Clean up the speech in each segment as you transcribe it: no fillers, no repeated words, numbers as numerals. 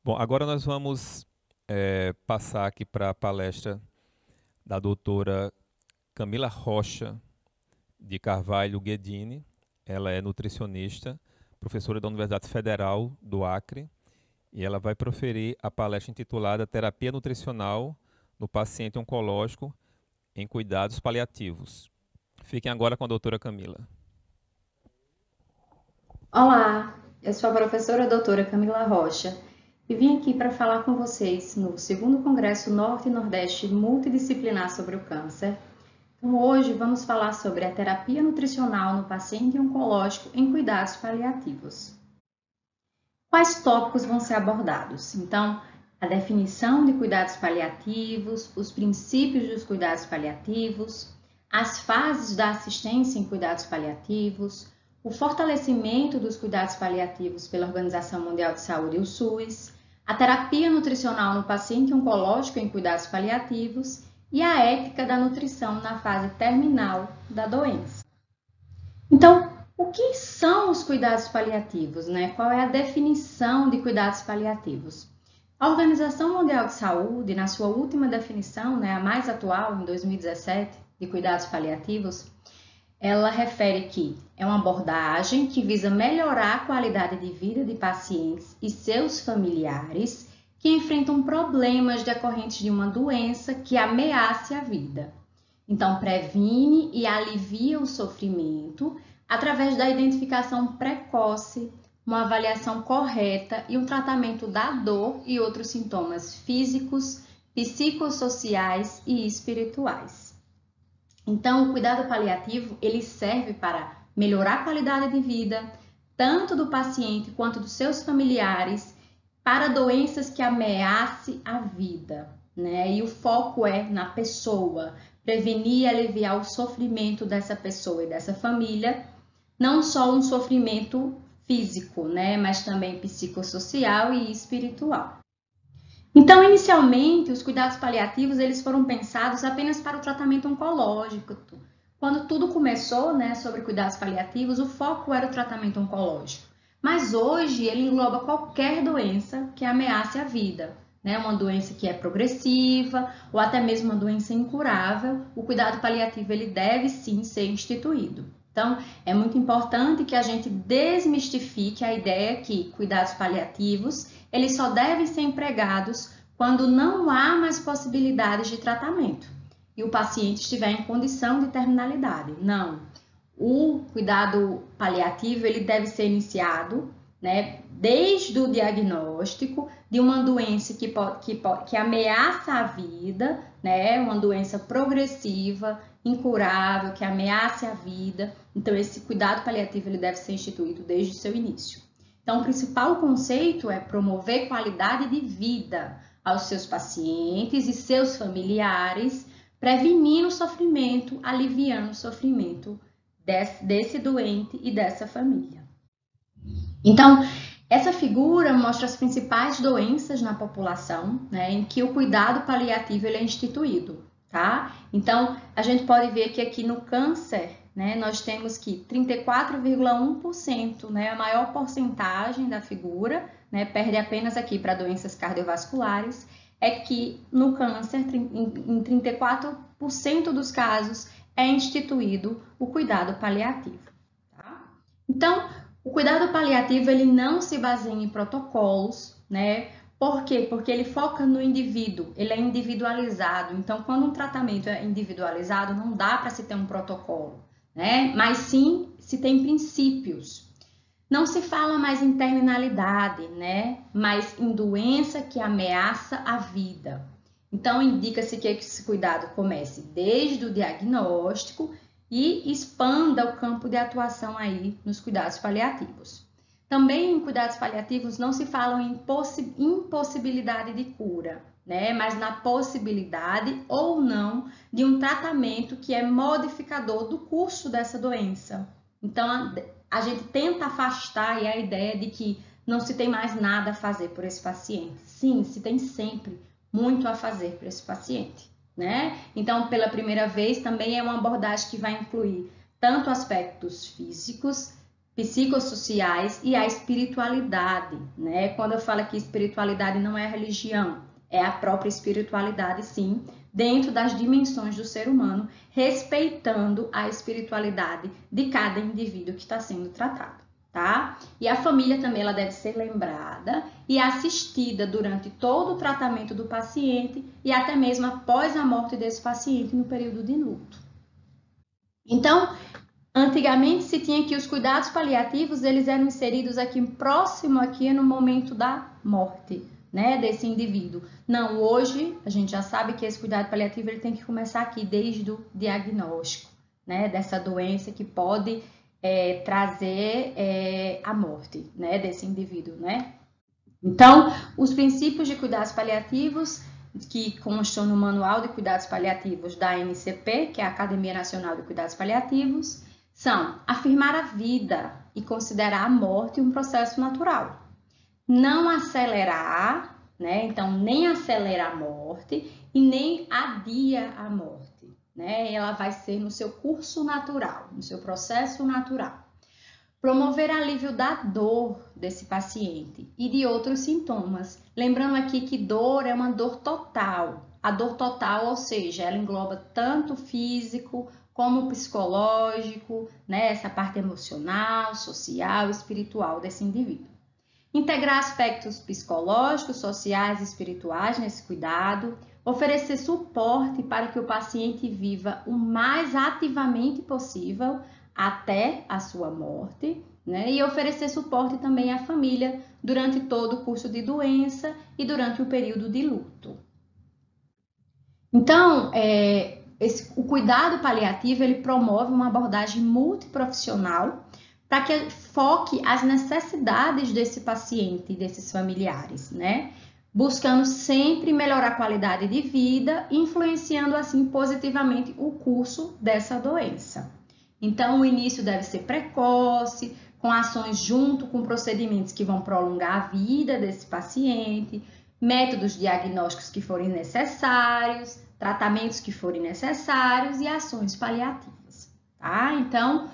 Bom, agora nós vamos passar aqui para a palestra da doutora Camila Rocha de Carvalho Guedini. Ela é nutricionista, professora da Universidade Federal do Acre, e ela vai proferir a palestra intitulada Terapia Nutricional no Paciente Oncológico em Cuidados Paliativos. Fiquem agora com a doutora Camila. Olá, eu sou a professora doutora Camila Rocha e vim aqui para falar com vocês no segundo Congresso Norte e Nordeste Multidisciplinar sobre o Câncer. Então, hoje vamos falar sobre a terapia nutricional no paciente oncológico em cuidados paliativos. Quais tópicos vão ser abordados? Então, a definição de cuidados paliativos, os princípios dos cuidados paliativos, as fases da assistência em cuidados paliativos, o fortalecimento dos cuidados paliativos pela Organização Mundial de Saúde e o SUS, a terapia nutricional no paciente oncológico em cuidados paliativos e a ética da nutrição na fase terminal da doença. Então, o que são os cuidados paliativos, né? Qual é a definição de cuidados paliativos? A Organização Mundial de Saúde, na sua última definição, né, a mais atual, em 2017, de cuidados paliativos, ela refere que é uma abordagem que visa melhorar a qualidade de vida de pacientes e seus familiares que enfrentam problemas decorrentes de uma doença que ameace a vida. Então, previne e alivia o sofrimento através da identificação precoce, uma avaliação correta e um tratamento da dor e outros sintomas físicos, psicossociais e espirituais. Então, o cuidado paliativo, ele serve para melhorar a qualidade de vida, tanto do paciente quanto dos seus familiares, para doenças que ameacem a vida, né? E o foco é na pessoa, prevenir e aliviar o sofrimento dessa pessoa e dessa família, não só um sofrimento físico, né? Mas também psicossocial e espiritual. Então, inicialmente, os cuidados paliativos eles foram pensados apenas para o tratamento oncológico. Quando tudo começou, né, sobre cuidados paliativos, o foco era o tratamento oncológico. Mas hoje ele engloba qualquer doença que ameace a vida, né? Uma doença que é progressiva ou até mesmo uma doença incurável. O cuidado paliativo ele deve sim ser instituído. Então, é muito importante que a gente desmistifique a ideia que cuidados paliativos eles só devem ser empregados quando não há mais possibilidades de tratamento e o paciente estiver em condição de terminalidade. Não. O cuidado paliativo ele deve ser iniciado, né, desde o diagnóstico de uma doença que ameaça a vida, né, uma doença progressiva, incurável, que ameace a vida. Então, esse cuidado paliativo ele deve ser instituído desde o seu início. Então, o principal conceito é promover qualidade de vida aos seus pacientes e seus familiares, prevenindo o sofrimento, aliviando o sofrimento desse doente e dessa família. Então, essa figura mostra as principais doenças na população, né, em que o cuidado paliativo ele é instituído, tá? Então, a gente pode ver que aqui no câncer, né, nós temos que 34,1%, né, a maior porcentagem da figura, né, perde apenas aqui para doenças cardiovasculares, é que no câncer, em 34% dos casos, é instituído o cuidado paliativo. Tá? Então, o cuidado paliativo ele não se baseia em protocolos, né? Por quê? Porque ele foca no indivíduo, ele é individualizado. Então, quando um tratamento é individualizado, não dá para se ter um protocolo, né? Mas sim se tem princípios. Não se fala mais em terminalidade, né? Mas em doença que ameaça a vida. Então, indica-se que esse cuidado comece desde o diagnóstico e expanda o campo de atuação aí nos cuidados paliativos. Também em cuidados paliativos não se fala em impossibilidade de cura, né? Mas na possibilidade ou não de um tratamento que é modificador do curso dessa doença. Então, a gente tenta afastar a ideia de que não se tem mais nada a fazer por esse paciente. Sim, se tem sempre muito a fazer por esse paciente, né? Então, pela primeira vez, também é uma abordagem que vai incluir tanto aspectos físicos, psicossociais e a espiritualidade, né? Quando eu falo que espiritualidade não é religião, é a própria espiritualidade, sim, dentro das dimensões do ser humano, respeitando a espiritualidade de cada indivíduo que está sendo tratado, tá? E a família também ela deve ser lembrada e assistida durante todo o tratamento do paciente e até mesmo após a morte desse paciente no período de luto. Então, antigamente se tinha que os cuidados paliativos, eles eram inseridos aqui próximo aqui no momento da morte, né, desse indivíduo. Não, hoje a gente já sabe que esse cuidado paliativo ele tem que começar aqui desde o diagnóstico, né, dessa doença que pode trazer a morte, né, desse indivíduo, né. Então, os princípios de cuidados paliativos que constam no Manual de Cuidados Paliativos da ANCP, que é a Academia Nacional de Cuidados Paliativos, são afirmar a vida e considerar a morte um processo natural. Não acelerar, né? Então, nem acelera a morte e nem adia a morte, né? Ela vai ser no seu curso natural, no seu processo natural. Promover alívio da dor desse paciente e de outros sintomas. Lembrando aqui que dor é uma dor total. A dor total, ou seja, ela engloba tanto físico como psicológico, né? Essa parte emocional, social, espiritual desse indivíduo. Integrar aspectos psicológicos, sociais e espirituais nesse cuidado. Oferecer suporte para que o paciente viva o mais ativamente possível até a sua morte, né? E oferecer suporte também à família durante todo o curso de doença e durante o período de luto. Então, o cuidado paliativo ele promove uma abordagem multiprofissional para que foque as necessidades desse paciente e desses familiares, né? Buscando sempre melhorar a qualidade de vida, influenciando assim positivamente o curso dessa doença. Então, o início deve ser precoce, com ações junto com procedimentos que vão prolongar a vida desse paciente, métodos diagnósticos que forem necessários, tratamentos que forem necessários e ações paliativas, tá? Então,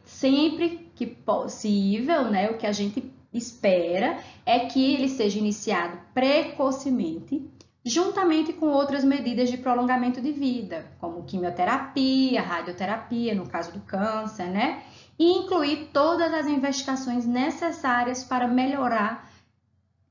sempre que possível, né, o que a gente espera é que ele seja iniciado precocemente, juntamente com outras medidas de prolongamento de vida, como quimioterapia, radioterapia, no caso do câncer, né? E incluir todas as investigações necessárias para melhorar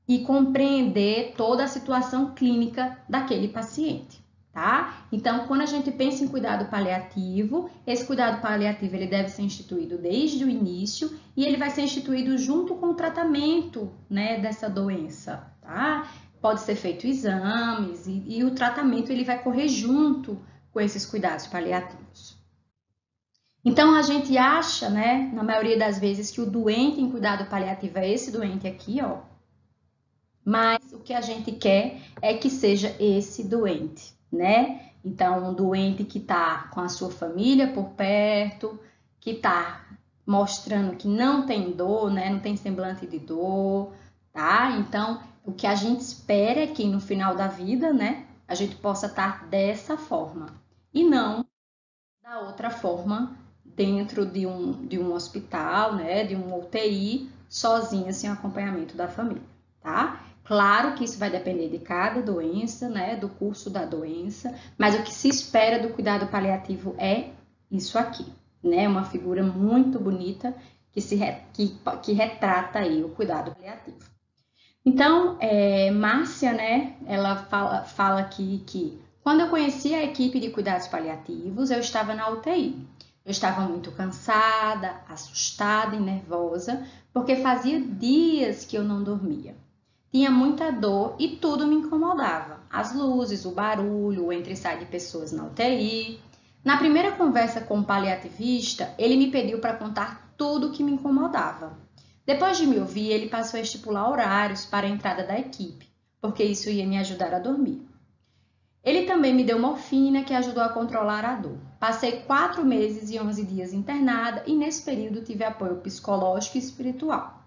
e compreender toda a situação clínica daquele paciente, tá? Então, quando a gente pensa em cuidado paliativo, esse cuidado paliativo ele deve ser instituído desde o início e ele vai ser instituído junto com o tratamento, né, dessa doença, tá? Pode ser feito exames e o tratamento ele vai correr junto com esses cuidados paliativos. Então, a gente acha, né, na maioria das vezes, que o doente em cuidado paliativo é esse doente aqui, ó. Mas o que a gente quer é que seja esse doente, né? Então, um doente que tá com a sua família por perto, que tá mostrando que não tem dor, né? Não tem semblante de dor, tá? Então, o que a gente espera é que no final da vida, né, a gente possa estar dessa forma e não da outra forma dentro de um hospital, né, de um UTI, sozinha, sem acompanhamento da família, tá? Claro que isso vai depender de cada doença, né, do curso da doença, mas o que se espera do cuidado paliativo é isso aqui, né? Uma figura muito bonita que retrata aí o cuidado paliativo. Então, Márcia, né, ela fala aqui que quando eu conheci a equipe de cuidados paliativos, eu estava na UTI. Eu estava muito cansada, assustada e nervosa, porque fazia dias que eu não dormia. Tinha muita dor e tudo me incomodava. As luzes, o barulho, o entra e sai de pessoas na UTI. Na primeira conversa com o paliativista, ele me pediu para contar tudo o que me incomodava. Depois de me ouvir, ele passou a estipular horários para a entrada da equipe, porque isso ia me ajudar a dormir. Ele também me deu morfina, que ajudou a controlar a dor. Passei 4 meses e 11 dias internada e nesse período tive apoio psicológico e espiritual.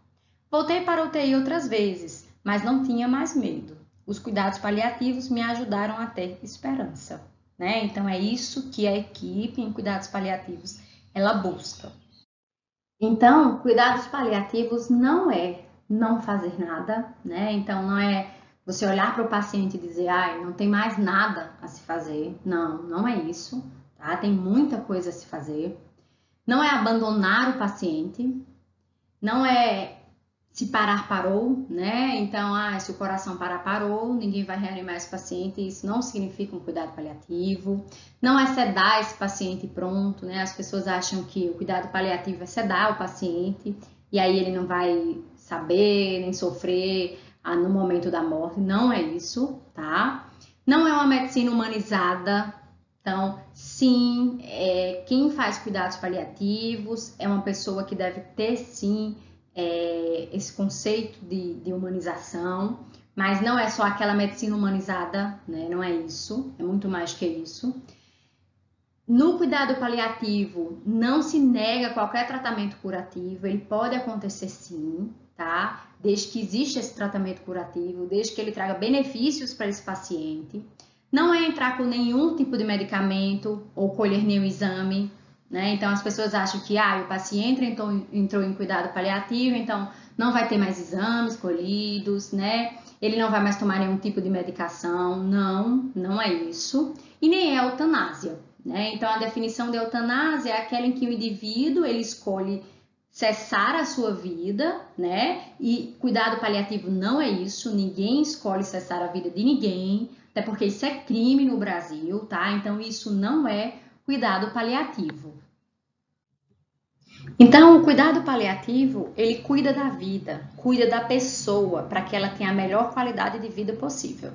Voltei para a UTI outras vezes, mas não tinha mais medo. Os cuidados paliativos me ajudaram a ter esperança, né? Então é isso que a equipe em cuidados paliativos ela busca. Então, cuidados paliativos não é não fazer nada, né? Então, não é você olhar para o paciente e dizer, ai, não tem mais nada a se fazer. Não, não é isso, tá? Tem muita coisa a se fazer. Não é abandonar o paciente, não é se parar, parou, né? Então, se o coração parar, parou, ninguém vai reanimar esse paciente, isso não significa um cuidado paliativo. Não é sedar esse paciente pronto, né? As pessoas acham que o cuidado paliativo é sedar o paciente e aí ele não vai saber nem sofrer no momento da morte. Não é isso, tá? Não é uma medicina humanizada. Então, sim, quem faz cuidados paliativos é uma pessoa que deve ter, sim, esse conceito de humanização, mas não é só aquela medicina humanizada, né? Não é isso, é muito mais que isso. No cuidado paliativo, não se nega qualquer tratamento curativo, ele pode acontecer sim, tá? Desde que exista esse tratamento curativo, desde que ele traga benefícios para esse paciente. Não é entrar com nenhum tipo de medicamento ou colher nenhum exame, né? Então as pessoas acham que o paciente entrou em cuidado paliativo, então não vai ter mais exames colhidos, né? Ele não vai mais tomar nenhum tipo de medicação. Não, não é isso. E nem é eutanásia, né? Então a definição de eutanásia é aquela em que o indivíduo ele escolhe cessar a sua vida, né? E cuidado paliativo não é isso, ninguém escolhe cessar a vida de ninguém, até porque isso é crime no Brasil, tá? Então isso não é cuidado paliativo. Então, o cuidado paliativo, ele cuida da vida, cuida da pessoa, para que ela tenha a melhor qualidade de vida possível.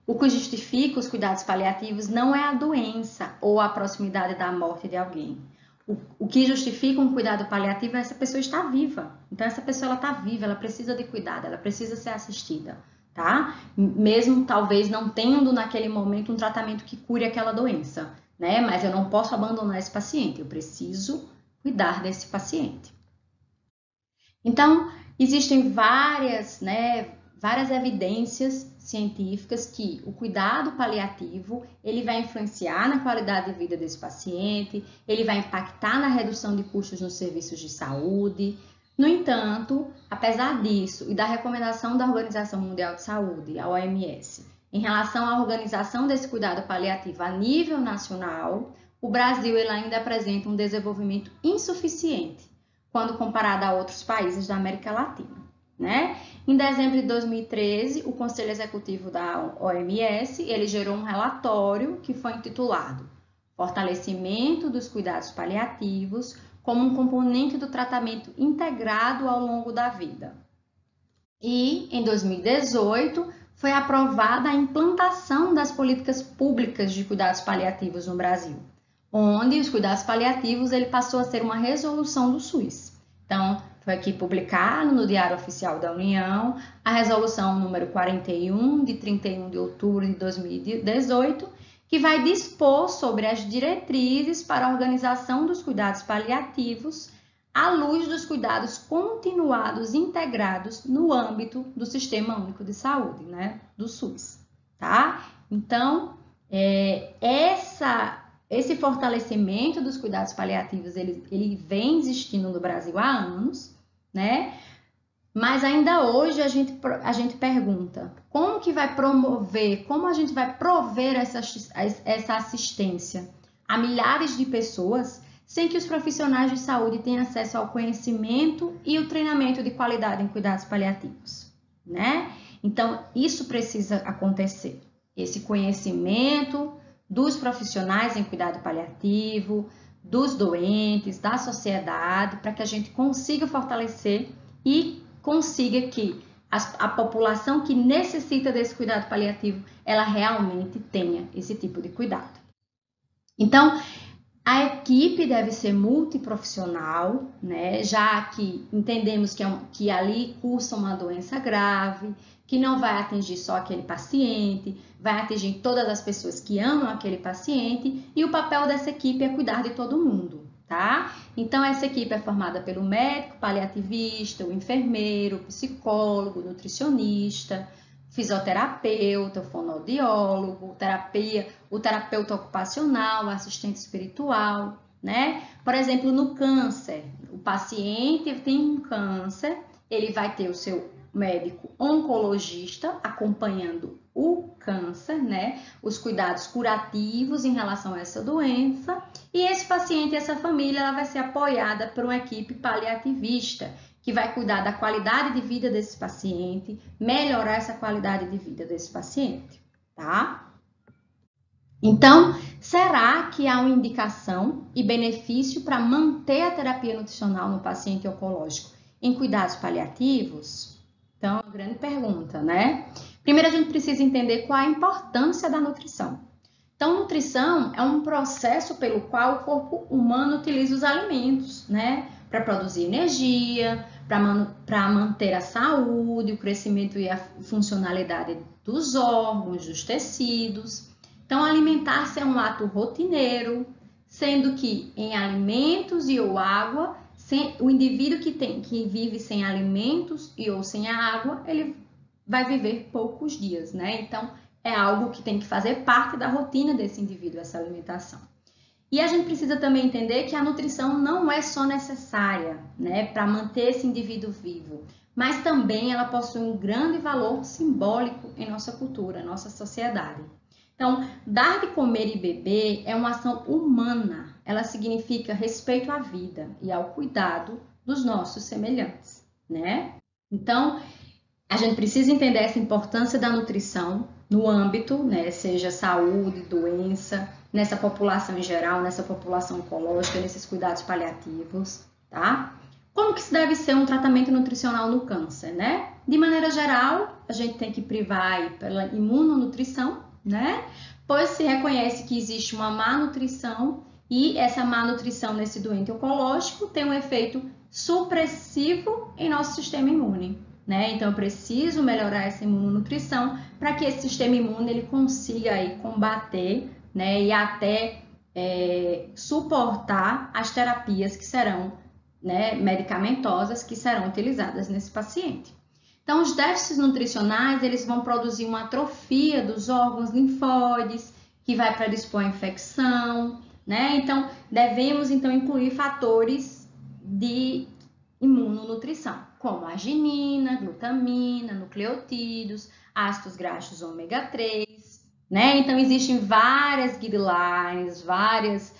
O que justifica os cuidados paliativos não é a doença ou a proximidade da morte de alguém. O que justifica um cuidado paliativo é essa pessoa estar viva. Então, essa pessoa ela está viva, ela precisa de cuidado, ela precisa ser assistida, tá? Mesmo talvez não tendo naquele momento um tratamento que cure aquela doença, né? Mas eu não posso abandonar esse paciente, eu preciso cuidar desse paciente. Então, existem várias evidências científicas que o cuidado paliativo ele vai influenciar na qualidade de vida desse paciente, ele vai impactar na redução de custos nos serviços de saúde. No entanto, apesar disso e da recomendação da Organização Mundial de Saúde, a OMS, em relação à organização desse cuidado paliativo a nível nacional, o Brasil ele ainda apresenta um desenvolvimento insuficiente quando comparado a outros países da América Latina, né? Em dezembro de 2013, o Conselho Executivo da OMS, ele gerou um relatório que foi intitulado Fortalecimento dos Cuidados Paliativos como um componente do tratamento integrado ao longo da vida. E, em 2018, foi aprovada a implantação das políticas públicas de cuidados paliativos no Brasil, onde os cuidados paliativos ele passou a ser uma resolução do SUS. Então, foi aqui publicado no Diário Oficial da União a resolução número 41, de 31 de outubro de 2018, que vai dispor sobre as diretrizes para a organização dos cuidados paliativos à luz dos cuidados continuados integrados no âmbito do Sistema Único de Saúde, né, do SUS, tá? Então, esse fortalecimento dos cuidados paliativos, ele vem existindo no Brasil há anos, né? Mas ainda hoje a gente pergunta, como que vai promover, como a gente vai prover essa assistência a milhares de pessoas sem que os profissionais de saúde tenham acesso ao conhecimento e o treinamento de qualidade em cuidados paliativos, né? Então, isso precisa acontecer. Esse conhecimento dos profissionais em cuidado paliativo, dos doentes, da sociedade, para que a gente consiga fortalecer e consiga que a população que necessita desse cuidado paliativo, ela realmente tenha esse tipo de cuidado. Então, a equipe deve ser multiprofissional, né? Já que entendemos que ali cursa uma doença grave, que não vai atingir só aquele paciente, vai atingir todas as pessoas que amam aquele paciente, e o papel dessa equipe é cuidar de todo mundo, tá? Então, essa equipe é formada pelo médico paliativista, o enfermeiro, o psicólogo, o nutricionista, fisioterapeuta, o fonoaudiólogo, o terapeuta ocupacional, o assistente espiritual, né? Por exemplo, no câncer, o paciente tem um câncer, ele vai ter o seu médico oncologista acompanhando o câncer, né? Os cuidados curativos em relação a essa doença, e esse paciente e essa família ela vai ser apoiada por uma equipe paliativista, que vai cuidar da qualidade de vida desse paciente, melhorar essa qualidade de vida desse paciente, tá? Então, será que há uma indicação e benefício para manter a terapia nutricional no paciente oncológico em cuidados paliativos? Então, é uma grande pergunta, né? Primeiro, a gente precisa entender qual a importância da nutrição. Então, nutrição é um processo pelo qual o corpo humano utiliza os alimentos, né? Para produzir energia, para manter a saúde, o crescimento e a funcionalidade dos órgãos, dos tecidos. Então, alimentar-se é um ato rotineiro, sendo que em alimentos e ou água, o indivíduo que vive sem alimentos e ou sem a água, ele vai viver poucos dias, né? Então, é algo que tem que fazer parte da rotina desse indivíduo, essa alimentação. E a gente precisa também entender que a nutrição não é só necessária, né, para manter esse indivíduo vivo, mas também ela possui um grande valor simbólico em nossa cultura, nossa sociedade. Então, dar de comer e beber é uma ação humana, ela significa respeito à vida e ao cuidado dos nossos semelhantes, né? Então, a gente precisa entender essa importância da nutrição no âmbito, né, seja saúde, doença, nessa população em geral, nessa população oncológica, nesses cuidados paliativos, tá? Como que se deve ser um tratamento nutricional no câncer, né? De maneira geral, a gente tem que privar aí pela imunonutrição, né? Pois se reconhece que existe uma má nutrição e essa má nutrição nesse doente oncológico tem um efeito supressivo em nosso sistema imune, né? Então eu preciso melhorar essa imunonutrição para que esse sistema imune ele consiga aí combater, né? E até suportar as terapias que serão, né, medicamentosas que serão utilizadas nesse paciente. Então, os déficits nutricionais, eles vão produzir uma atrofia dos órgãos linfóides, que vai predispor à infecção, né? Então, devemos, incluir fatores de imunonutrição, como arginina, glutamina, nucleotídeos, ácidos graxos ômega 3, né? Então, existem várias guidelines, vários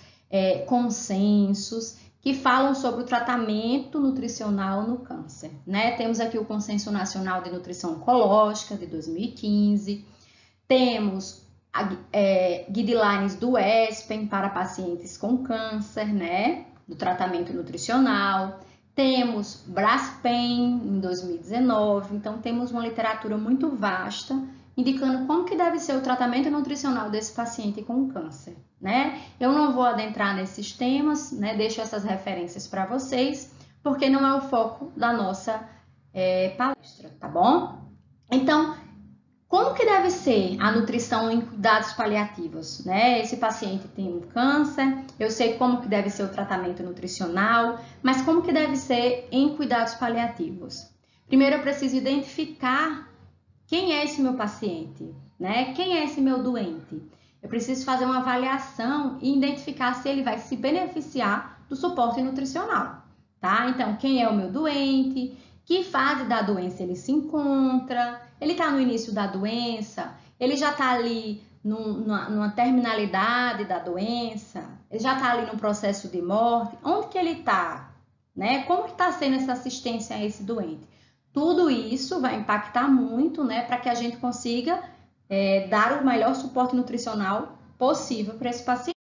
consensos que falam sobre o tratamento nutricional no câncer, né? Temos aqui o Consenso Nacional de Nutrição Oncológica, de 2015, temos guidelines do ESPEN para pacientes com câncer, né? Do tratamento nutricional, temos Braspen, em 2019, então temos uma literatura muito vasta, indicando como que deve ser o tratamento nutricional desse paciente com câncer, né? Eu não vou adentrar nesses temas, né? Deixo essas referências para vocês, porque não é o foco da nossa palestra, tá bom? Então, como que deve ser a nutrição em cuidados paliativos, né? Esse paciente tem um câncer, eu sei como que deve ser o tratamento nutricional, mas como que deve ser em cuidados paliativos? Primeiro eu preciso identificar quem é esse meu paciente, né? Quem é esse meu doente? Eu preciso fazer uma avaliação e identificar se ele vai se beneficiar do suporte nutricional, tá? Então, quem é o meu doente? Que fase da doença ele se encontra? Ele está no início da doença? Ele já está ali numa terminalidade da doença? Ele já está ali no processo de morte? Onde que ele está? Né? Como que está sendo essa assistência a esse doente? Tudo isso vai impactar muito, né, para que a gente consiga dar o melhor suporte nutricional possível para esse paciente.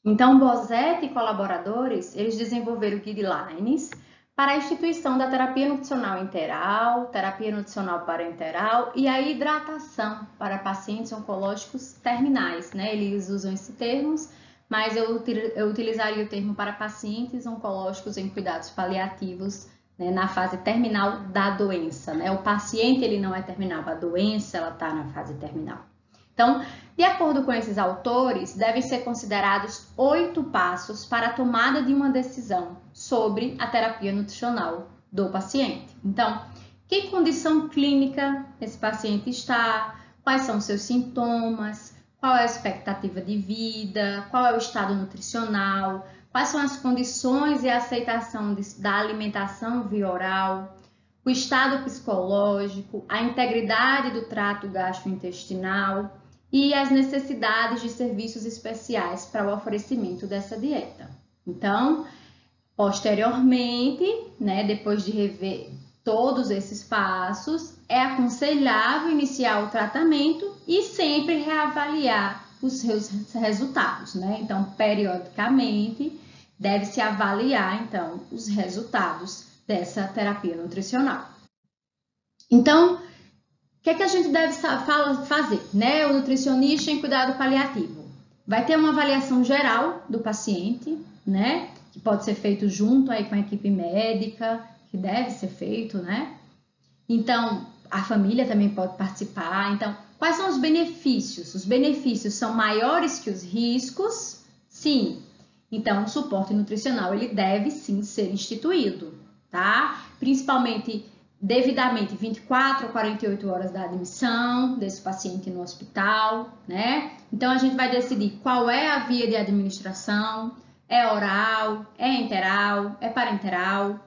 Então, Bozet e colaboradores, eles desenvolveram guidelines para a instituição da terapia nutricional interal, terapia nutricional parenteral e a hidratação para pacientes oncológicos terminais, né? Eles usam esses termos, mas eu utilizaria o termo para pacientes oncológicos em cuidados paliativos, né, na fase terminal da doença, né? O paciente ele não é terminal, a doença ela está na fase terminal. Então, de acordo com esses autores, devem ser considerados 8 passos para a tomada de uma decisão sobre a terapia nutricional do paciente. Então, que condição clínica esse paciente está, quais são os seus sintomas, qual é a expectativa de vida, qual é o estado nutricional, quais são as condições e a aceitação da alimentação via oral, o estado psicológico, a integridade do trato gastrointestinal e as necessidades de serviços especiais para o oferecimento dessa dieta. Então, posteriormente, né, depois de rever todos esses passos, é aconselhável iniciar o tratamento e sempre reavaliar os seus resultados, né? Então, periodicamente, deve-se avaliar, então, os resultados dessa terapia nutricional. Então, o que é que a gente deve fazer, né? O nutricionista em cuidado paliativo vai ter uma avaliação geral do paciente, né? Que pode ser feito junto aí com a equipe médica, que deve ser feito, né? Então, a família também pode participar. Então, quais são os benefícios? Os benefícios são maiores que os riscos? Sim. Então, o suporte nutricional, ele deve sim ser instituído, tá? Principalmente, devidamente, 24 ou 48 horas da admissão desse paciente no hospital, né? Então, a gente vai decidir qual é a via de administração, é oral, é enteral, é parenteral.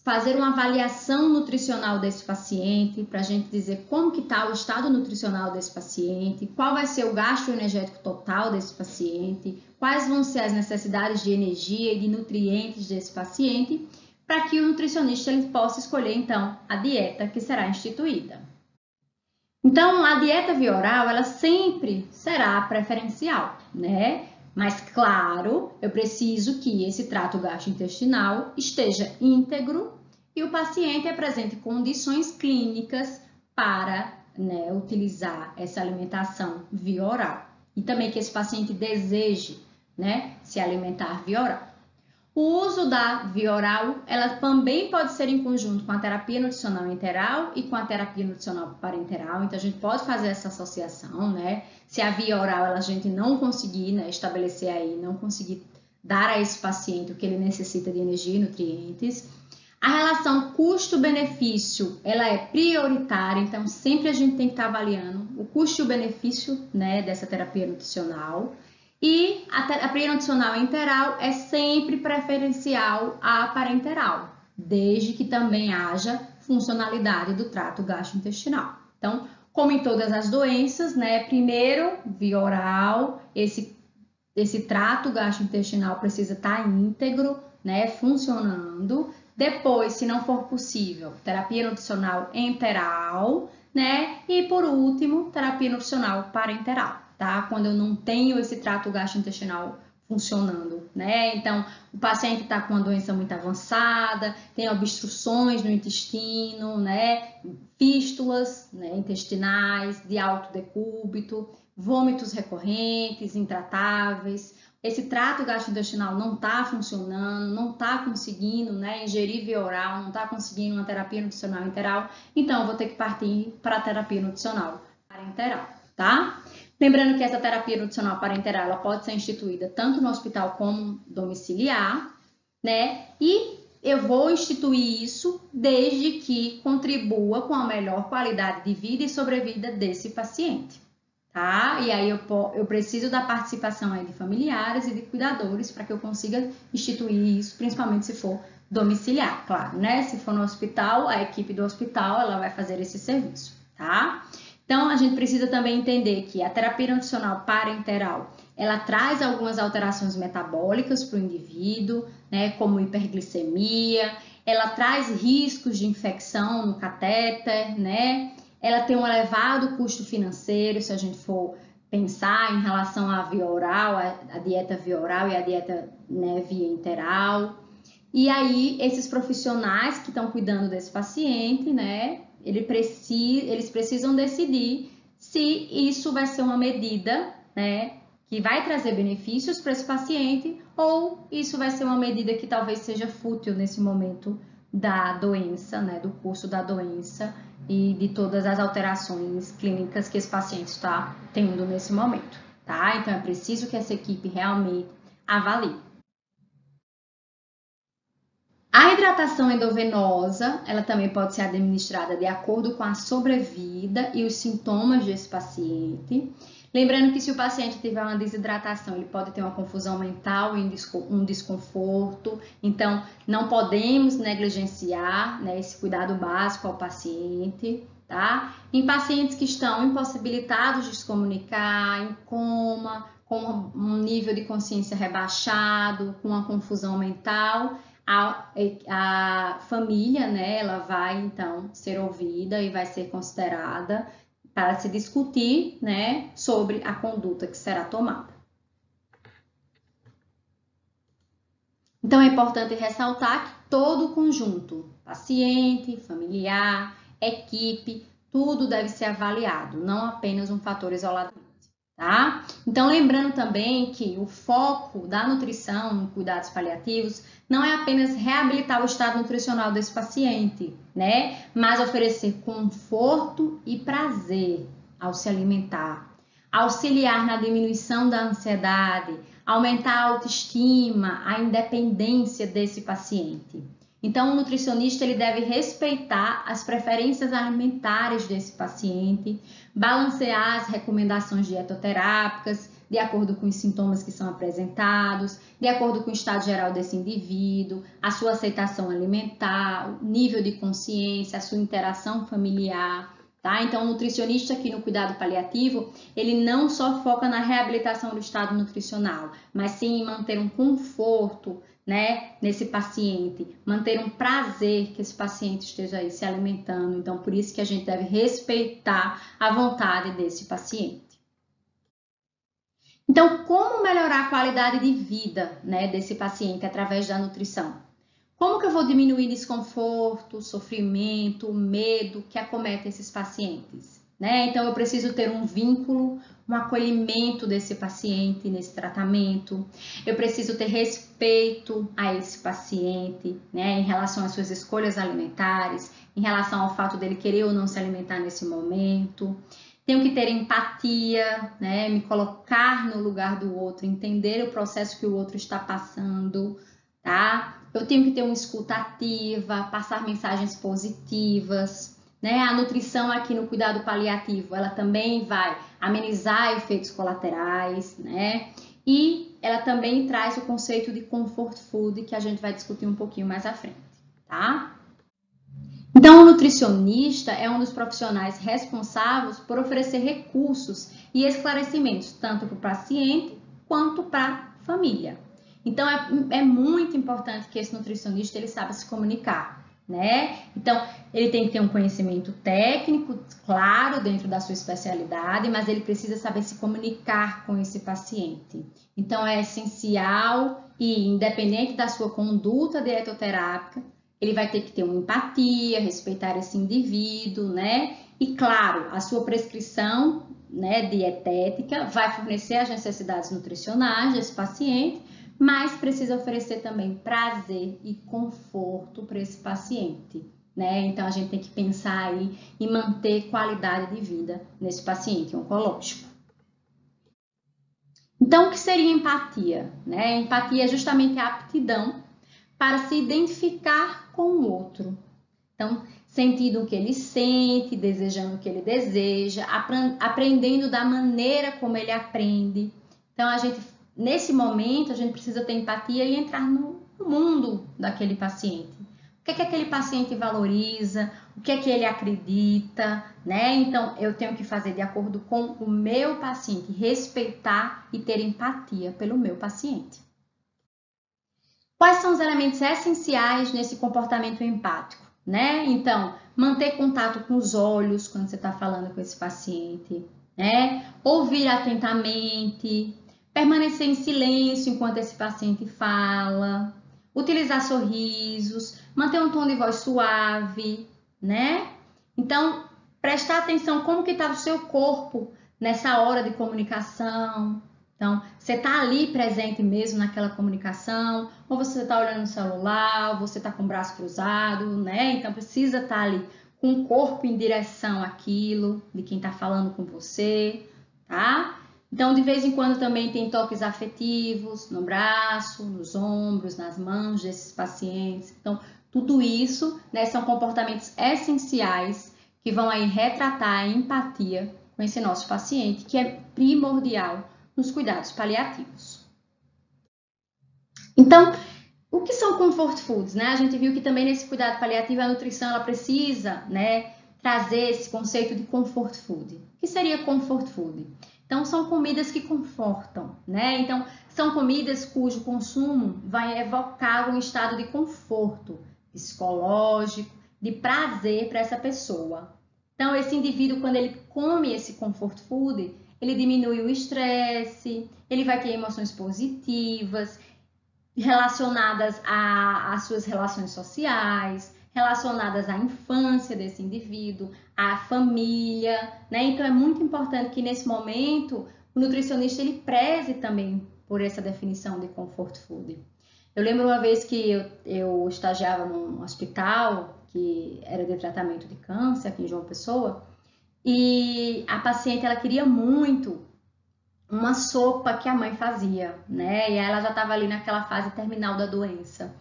Fazer uma avaliação nutricional desse paciente, para a gente dizer como que está o estado nutricional desse paciente, qual vai ser o gasto energético total desse paciente, quais vão ser as necessidades de energia e de nutrientes desse paciente, para que o nutricionista ele possa escolher, então, a dieta que será instituída. Então, a dieta via oral, ela sempre será preferencial, né? Mas, claro, eu preciso que esse trato gastrointestinal esteja íntegro e o paciente apresente condições clínicas para, né, utilizar essa alimentação via oral. E também que esse paciente deseje, né, se alimentar via oral. O uso da via oral, ela também pode ser em conjunto com a terapia nutricional enteral e com a terapia nutricional parenteral. Então, a gente pode fazer essa associação, né? Se a via oral a gente não conseguir, né, estabelecer aí, não conseguir dar a esse paciente o que ele necessita de energia e nutrientes. A relação custo-benefício, ela é prioritária, então sempre a gente tem que estar avaliando o custo e o benefício, né, dessa terapia nutricional. E a terapia nutricional enteral é sempre preferencial à parenteral, desde que também haja funcionalidade do trato gastrointestinal. Então, como em todas as doenças, né, primeiro, via oral, esse trato gastrointestinal precisa estar íntegro, né, funcionando. Depois, se não for possível, terapia nutricional enteral, né, e por último, terapia nutricional parenteral. Tá? Quando eu não tenho esse trato gastrointestinal funcionando, né? Então, o paciente está com uma doença muito avançada, tem obstruções no intestino, né? Fístulas, né, intestinais de alto decúbito, vômitos recorrentes, intratáveis. Esse trato gastrointestinal não está funcionando, não está conseguindo, né, ingerir via oral, não está conseguindo uma terapia nutricional enteral, então eu vou ter que partir para a terapia nutricional parenteral, tá? Lembrando que essa terapia nutricional parenteral ela pode ser instituída tanto no hospital como domiciliar, né? E eu vou instituir isso desde que contribua com a melhor qualidade de vida e sobrevida desse paciente, tá? E aí eu preciso da participação aí de familiares e de cuidadores para que eu consiga instituir isso, principalmente se for domiciliar, claro, né? Se for no hospital, a equipe do hospital ela vai fazer esse serviço, tá? Então, a gente precisa também entender que a terapia nutricional parenteral, ela traz algumas alterações metabólicas para o indivíduo, né, como hiperglicemia, ela traz riscos de infecção no catéter, né, ela tem um elevado custo financeiro, se a gente for pensar em relação à via oral, a dieta via oral e a dieta, né, via enteral. E aí, esses profissionais que estão cuidando desse paciente, né, eles precisam decidir se isso vai ser uma medida, né, que vai trazer benefícios para esse paciente ou isso vai ser uma medida que talvez seja fútil nesse momento da doença, né, do curso da doença e de todas as alterações clínicas que esse paciente está tendo nesse momento, tá? Então, é preciso que essa equipe realmente avalie. A hidratação endovenosa, ela também pode ser administrada de acordo com a sobrevida e os sintomas desse paciente. Lembrando que se o paciente tiver uma desidratação, ele pode ter uma confusão mental e um desconforto. Então, não podemos negligenciar, né, esse cuidado básico ao paciente, tá? Em pacientes que estão impossibilitados de se comunicar, em coma, com um nível de consciência rebaixado, com uma confusão mental, a família, né, ela vai então ser ouvida e vai ser considerada para se discutir, né, sobre a conduta que será tomada. Então é importante ressaltar que todo o conjunto, paciente, familiar, equipe, tudo deve ser avaliado, não apenas um fator isoladamente, tá? Então lembrando também que o foco da nutrição em cuidados paliativos não é apenas reabilitar o estado nutricional desse paciente, né? Mas oferecer conforto e prazer ao se alimentar, auxiliar na diminuição da ansiedade, aumentar a autoestima, a independência desse paciente. Então, o nutricionista ele deve respeitar as preferências alimentares desse paciente, balancear as recomendações dietoterápicas de acordo com os sintomas que são apresentados, de acordo com o estado geral desse indivíduo, a sua aceitação alimentar, o nível de consciência, a sua interação familiar. Tá? Então, o nutricionista aqui no cuidado paliativo, ele não só foca na reabilitação do estado nutricional, mas sim em manter um conforto, né, nesse paciente, manter um prazer que esse paciente esteja aí se alimentando. Então, por isso que a gente deve respeitar a vontade desse paciente. Então, como melhorar a qualidade de vida, né, desse paciente através da nutrição? Como que eu vou diminuir desconforto, sofrimento, medo que acomete esses pacientes? Né? Então, eu preciso ter um vínculo, um acolhimento desse paciente nesse tratamento. Eu preciso ter respeito a esse paciente, né, em relação às suas escolhas alimentares, em relação ao fato dele querer ou não se alimentar nesse momento. Tenho que ter empatia, né, me colocar no lugar do outro, entender o processo que o outro está passando, tá? Eu tenho que ter uma escuta ativa, passar mensagens positivas, né? A nutrição aqui no cuidado paliativo, ela também vai amenizar efeitos colaterais, né? E ela também traz o conceito de comfort food, que a gente vai discutir um pouquinho mais à frente, tá? Então, o nutricionista é um dos profissionais responsáveis por oferecer recursos e esclarecimentos, tanto para o paciente quanto para a família. Então, é muito importante que esse nutricionista ele saiba se comunicar, né? Então, ele tem que ter um conhecimento técnico, claro, dentro da sua especialidade, mas ele precisa saber se comunicar com esse paciente. Então, é essencial e, independente da sua conduta dietoterápica, ele vai ter que ter uma empatia, respeitar esse indivíduo, né? E, claro, a sua prescrição, né, dietética vai fornecer as necessidades nutricionais desse paciente, mas precisa oferecer também prazer e conforto para esse paciente, né? Então, a gente tem que pensar aí em manter qualidade de vida nesse paciente oncológico. Então, o que seria empatia? Né? Empatia é justamente a aptidão para se identificar com o outro. Então, sentindo o que ele sente, desejando o que ele deseja, aprendendo da maneira como ele aprende. Então, nesse momento, a gente precisa ter empatia e entrar no mundo daquele paciente. O que é que aquele paciente valoriza? O que é que ele acredita? Né? Então, eu tenho que fazer de acordo com o meu paciente, respeitar e ter empatia pelo meu paciente. Quais são os elementos essenciais nesse comportamento empático, né? Então, manter contato com os olhos quando você está falando com esse paciente, né? Ouvir atentamente, permanecer em silêncio enquanto esse paciente fala, utilizar sorrisos, manter um tom de voz suave, né? Então, prestar atenção como que está o seu corpo nessa hora de comunicação. Então, você está ali presente mesmo naquela comunicação, ou você está olhando no celular, ou você está com o braço cruzado, né? Então, precisa estar ali com o corpo em direção àquilo, de quem está falando com você, tá? Então, de vez em quando também tem toques afetivos no braço, nos ombros, nas mãos desses pacientes. Então, tudo isso, né, são comportamentos essenciais que vão aí retratar a empatia com esse nosso paciente, que é primordial nos cuidados paliativos. Então, o que são comfort foods, né? A gente viu que também nesse cuidado paliativo a nutrição ela precisa, né, trazer esse conceito de comfort food. O que seria comfort food? Então, são comidas que confortam, né? Então, são comidas cujo consumo vai evocar um estado de conforto psicológico, de prazer para essa pessoa. Então, esse indivíduo, quando ele come esse comfort food, ele diminui o estresse, ele vai ter emoções positivas, relacionadas às suas relações sociais, relacionadas à infância desse indivíduo, à família, né? Então é muito importante que nesse momento o nutricionista ele preze também por essa definição de comfort food. Eu lembro uma vez que eu estagiava num hospital que era de tratamento de câncer aqui em João Pessoa e a paciente ela queria muito uma sopa que a mãe fazia, né? E ela já estava ali naquela fase terminal da doença.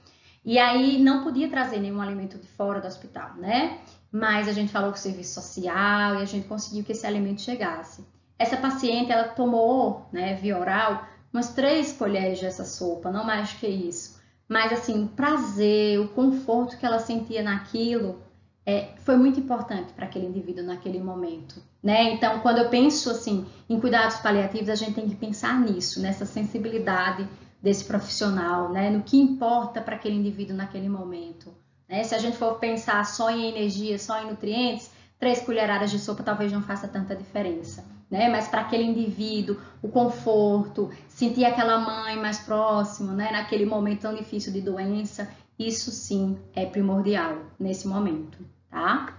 E aí não podia trazer nenhum alimento de fora do hospital, né? Mas a gente falou com o serviço social e a gente conseguiu que esse alimento chegasse. Essa paciente, ela tomou, né, via oral, umas 3 colheres dessa sopa, não mais que isso. Mas assim, o prazer, o conforto que ela sentia naquilo, foi muito importante para aquele indivíduo naquele momento, né? Então, quando eu penso assim em cuidados paliativos, a gente tem que pensar nisso, nessa sensibilidade desse profissional, né? No que importa para aquele indivíduo naquele momento, né? Se a gente for pensar só em energia, só em nutrientes, 3 colheradas de sopa talvez não faça tanta diferença, né? Mas para aquele indivíduo, o conforto, sentir aquela mãe mais próximo, né? Naquele momento tão difícil de doença, isso sim é primordial nesse momento, tá?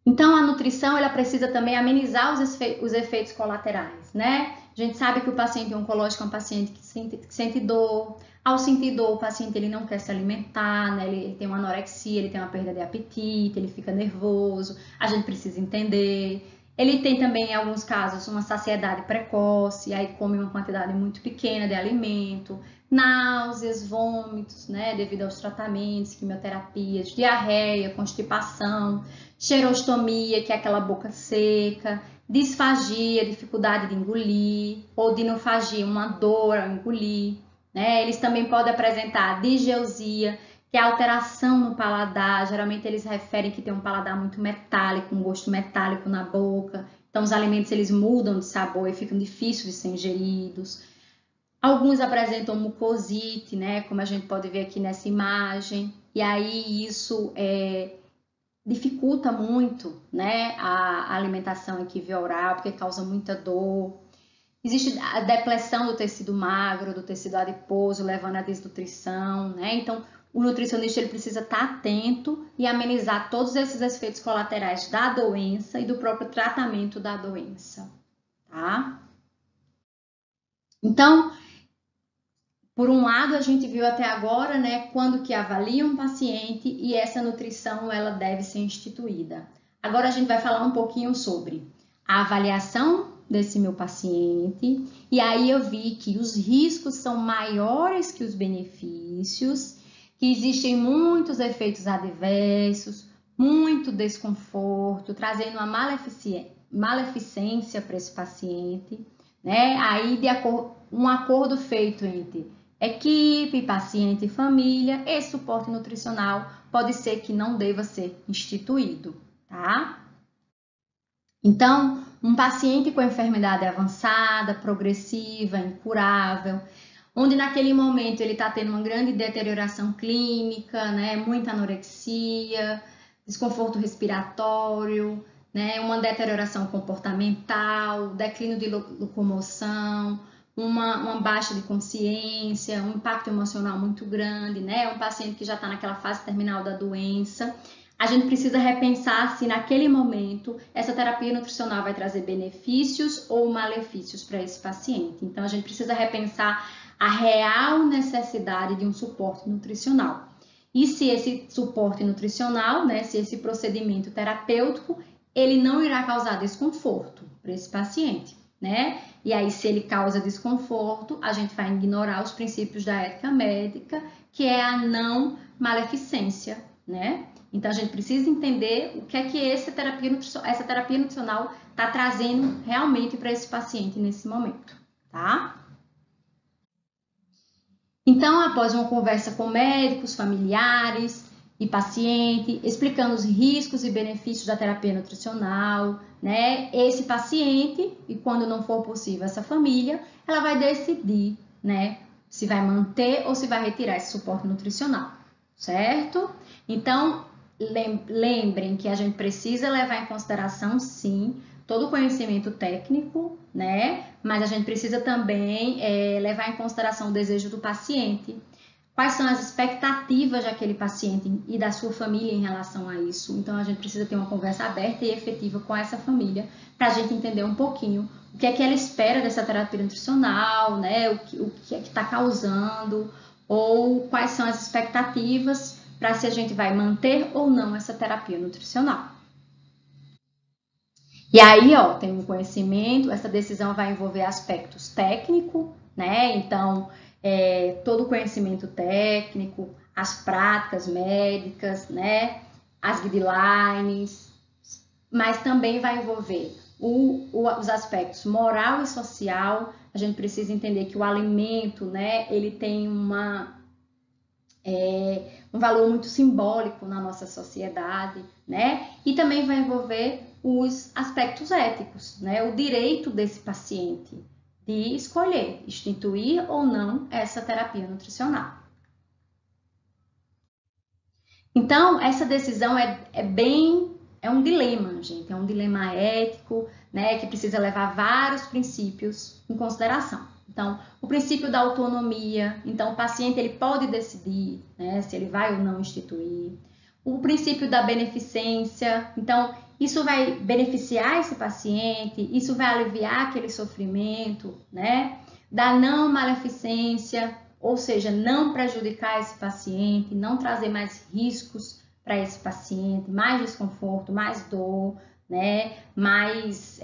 Então, a nutrição, ela precisa também amenizar os efeitos colaterais, né? A gente sabe que o paciente oncológico é um paciente que sente dor. Ao sentir dor, o paciente ele não quer se alimentar, né? Ele tem uma anorexia, ele tem uma perda de apetite, ele fica nervoso. A gente precisa entender. Ele tem também, em alguns casos, uma saciedade precoce, aí come uma quantidade muito pequena de alimento, náuseas, vômitos, né? Devido aos tratamentos, quimioterapias, diarreia, constipação, xerostomia, que é aquela boca seca, disfagia, dificuldade de engolir, ou dinofagia, uma dor ao engolir, né? Eles também podem apresentar digeusia, que é alteração no paladar. Geralmente eles referem que tem um paladar muito metálico, um gosto metálico na boca. Então os alimentos eles mudam de sabor e ficam difíceis de ser ingeridos. Alguns apresentam mucosite, né? Como a gente pode ver aqui nessa imagem. E aí isso dificulta muito, né, a alimentação aqui via oral, porque causa muita dor. Existe a depressão do tecido magro, do tecido adiposo, levando à desnutrição, né? Então, o nutricionista ele precisa estar atento e amenizar todos esses efeitos colaterais da doença e do próprio tratamento da doença, tá? Então, por um lado, a gente viu até agora, né, quando que avalia um paciente e essa nutrição ela deve ser instituída. Agora a gente vai falar um pouquinho sobre a avaliação desse meu paciente e aí eu vi que os riscos são maiores que os benefícios, que existem muitos efeitos adversos, muito desconforto, trazendo uma maleficência para esse paciente, né? Aí um acordo feito entre equipe, paciente e família e suporte nutricional pode ser que não deva ser instituído, tá? Então, um paciente com enfermidade avançada, progressiva, incurável, onde naquele momento ele está tendo uma grande deterioração clínica, né? Muita anorexia, desconforto respiratório, né? Uma deterioração comportamental, declínio de locomoção, uma baixa de consciência, um impacto emocional muito grande, né? Um paciente que já está naquela fase terminal da doença. A gente precisa repensar se naquele momento essa terapia nutricional vai trazer benefícios ou malefícios para esse paciente. Então a gente precisa repensar a real necessidade de um suporte nutricional. E se esse suporte nutricional, né, se esse procedimento terapêutico, ele não irá causar desconforto para esse paciente, né? E aí, se ele causa desconforto, a gente vai ignorar os princípios da ética médica, que é a não maleficência, né? Então, a gente precisa entender o que é que essa terapia nutricional está trazendo realmente para esse paciente nesse momento, tá? Então, após uma conversa com médicos, familiares e paciente, explicando os riscos e benefícios da terapia nutricional, né? Esse paciente, e quando não for possível essa família, ela vai decidir, né? Se vai manter ou se vai retirar esse suporte nutricional, certo? Então, lembrem que a gente precisa levar em consideração, sim, todo o conhecimento técnico, né? Mas a gente precisa também levar em consideração o desejo do paciente. Quais são as expectativas daquele paciente e da sua família em relação a isso? Então, a gente precisa ter uma conversa aberta e efetiva com essa família para a gente entender um pouquinho o que é que ela espera dessa terapia nutricional, né? O que é que está causando, ou quais são as expectativas para se a gente vai manter ou não essa terapia nutricional. E aí, ó, tem um conhecimento, essa decisão vai envolver aspectos técnicos, né? Então, todo o conhecimento técnico, as práticas médicas, né? As guidelines, mas também vai envolver os aspectos moral e social. A gente precisa entender que o alimento, né? Ele tem um valor muito simbólico na nossa sociedade, né? E também vai envolver os aspectos éticos, né? O direito desse paciente de escolher instituir ou não essa terapia nutricional. Então, essa decisão é um dilema, gente, é um dilema ético, né, que precisa levar vários princípios em consideração. Então, o princípio da autonomia, então o paciente ele pode decidir, né, se ele vai ou não instituir. O princípio da beneficência, então isso vai beneficiar esse paciente, isso vai aliviar aquele sofrimento, né? Da não maleficência, ou seja, não prejudicar esse paciente, não trazer mais riscos para esse paciente, mais desconforto, mais dor, né? Mais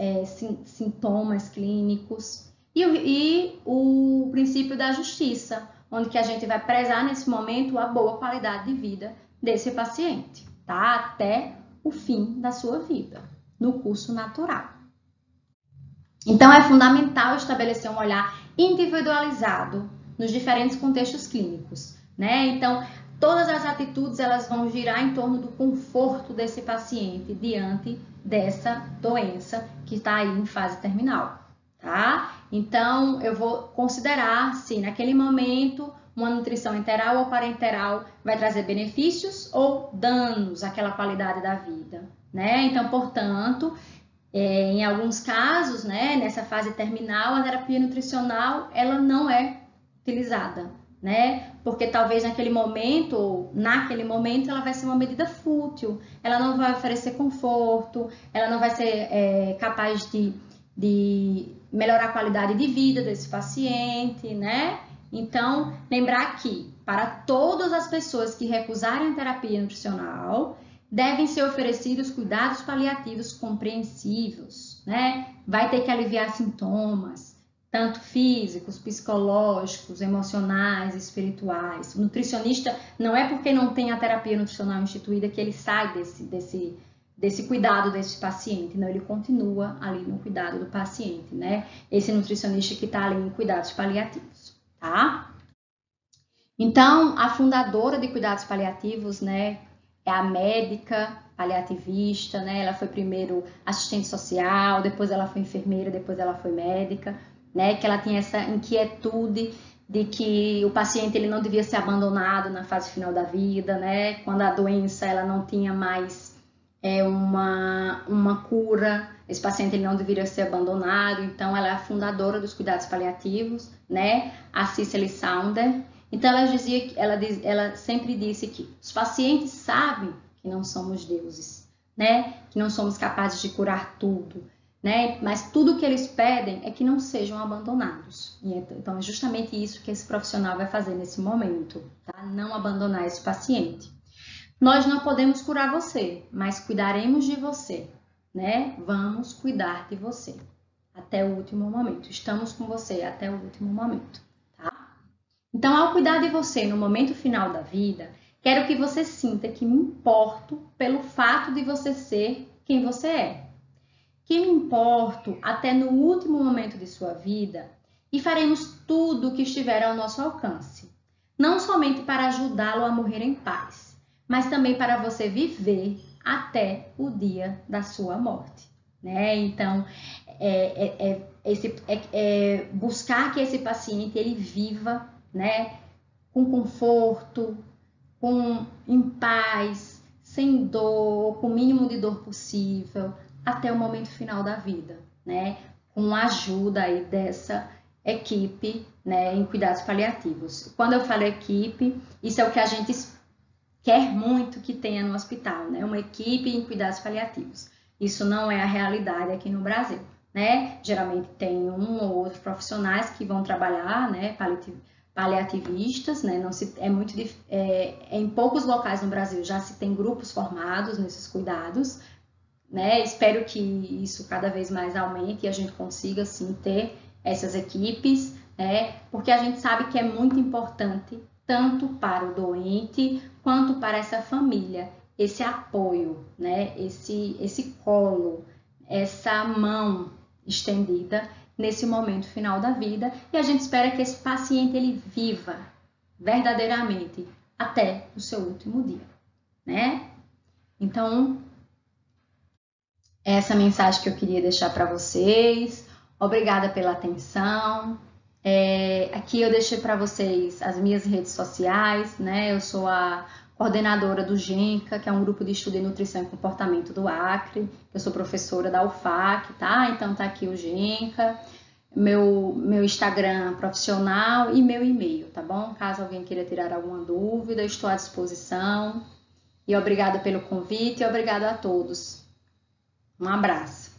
sintomas clínicos. E o princípio da justiça, onde que a gente vai prezar nesse momento a boa qualidade de vida desse paciente, tá? Até o fim da sua vida, no curso natural. Então, é fundamental estabelecer um olhar individualizado nos diferentes contextos clínicos, né? Então, todas as atitudes elas vão girar em torno do conforto desse paciente diante dessa doença que está aí em fase terminal, tá? Então, eu vou considerar se naquele momento uma nutrição enteral ou parenteral vai trazer benefícios ou danos àquela qualidade da vida, né? Então, portanto, em alguns casos, né, nessa fase terminal, a terapia nutricional ela não é utilizada, né? Porque talvez naquele momento ela vai ser uma medida fútil, ela não vai oferecer conforto, ela não vai ser capaz de melhorar a qualidade de vida desse paciente, né? Então, lembrar que para todas as pessoas que recusarem a terapia nutricional, devem ser oferecidos cuidados paliativos compreensivos, né? Vai ter que aliviar sintomas, tanto físicos, psicológicos, emocionais, espirituais. O nutricionista não é porque não tem a terapia nutricional instituída que ele sai desse cuidado desse paciente, não, ele continua ali no cuidado do paciente, né? Esse nutricionista que está ali em cuidados paliativos, tá? Então, a fundadora de cuidados paliativos, né, é a médica paliativista, né? Ela foi primeiro assistente social, depois ela foi enfermeira, depois ela foi médica, né? Que ela tinha essa inquietude de que o paciente ele não devia ser abandonado na fase final da vida, né? Quando a doença ela não tinha mais uma cura, esse paciente ele não deveria ser abandonado. Então, ela é a fundadora dos cuidados paliativos, né? A Cicely Saunders. Então, ela sempre disse que os pacientes sabem que não somos deuses, né? Que não somos capazes de curar tudo, né? Mas tudo que eles pedem é que não sejam abandonados. Então, é justamente isso que esse profissional vai fazer nesse momento, tá? Não abandonar esse paciente. Nós não podemos curar você, mas cuidaremos de você, né? Vamos cuidar de você até o último momento. Estamos com você até o último momento. Então, ao cuidar de você no momento final da vida, Quero que você sinta que me importo pelo fato de você ser quem você é. Que me importo até no último momento de sua vida e faremos tudo o que estiver ao nosso alcance. Não somente para ajudá-lo a morrer em paz, mas também para você viver até o dia da sua morte. Né? Então, buscar que esse paciente ele viva, né, com conforto, em paz, sem dor, com o mínimo de dor possível, até o momento final da vida, né? Com a ajuda aí dessa equipe, né, em cuidados paliativos. Quando eu falo equipe, isso é o que a gente quer muito que tenha no hospital, né? Uma equipe em cuidados paliativos. Isso não é a realidade aqui no Brasil, né? Geralmente tem um ou outro profissionais que vão trabalhar, né, paliativistas, né? Não se, em poucos locais no Brasil já se tem grupos formados nesses cuidados, né? Espero que isso cada vez mais aumente e a gente consiga sim ter essas equipes, né? Porque a gente sabe que é muito importante tanto para o doente quanto para essa família, esse apoio, né? Esse colo, essa mão estendida nesse momento final da vida, e a gente espera que esse paciente ele viva verdadeiramente até o seu último dia, né? Então, essa mensagem que eu queria deixar para vocês. Obrigada pela atenção. Aqui eu deixei para vocês as minhas redes sociais, né? Eu sou a coordenadora do GENCA, que é um grupo de estudo em nutrição e comportamento do Acre. Eu sou professora da UFAC, tá? Então tá aqui o GENCA, meu Instagram profissional e meu e-mail, tá bom? Caso alguém queira tirar alguma dúvida, eu estou à disposição. E obrigada pelo convite e obrigada a todos. Um abraço.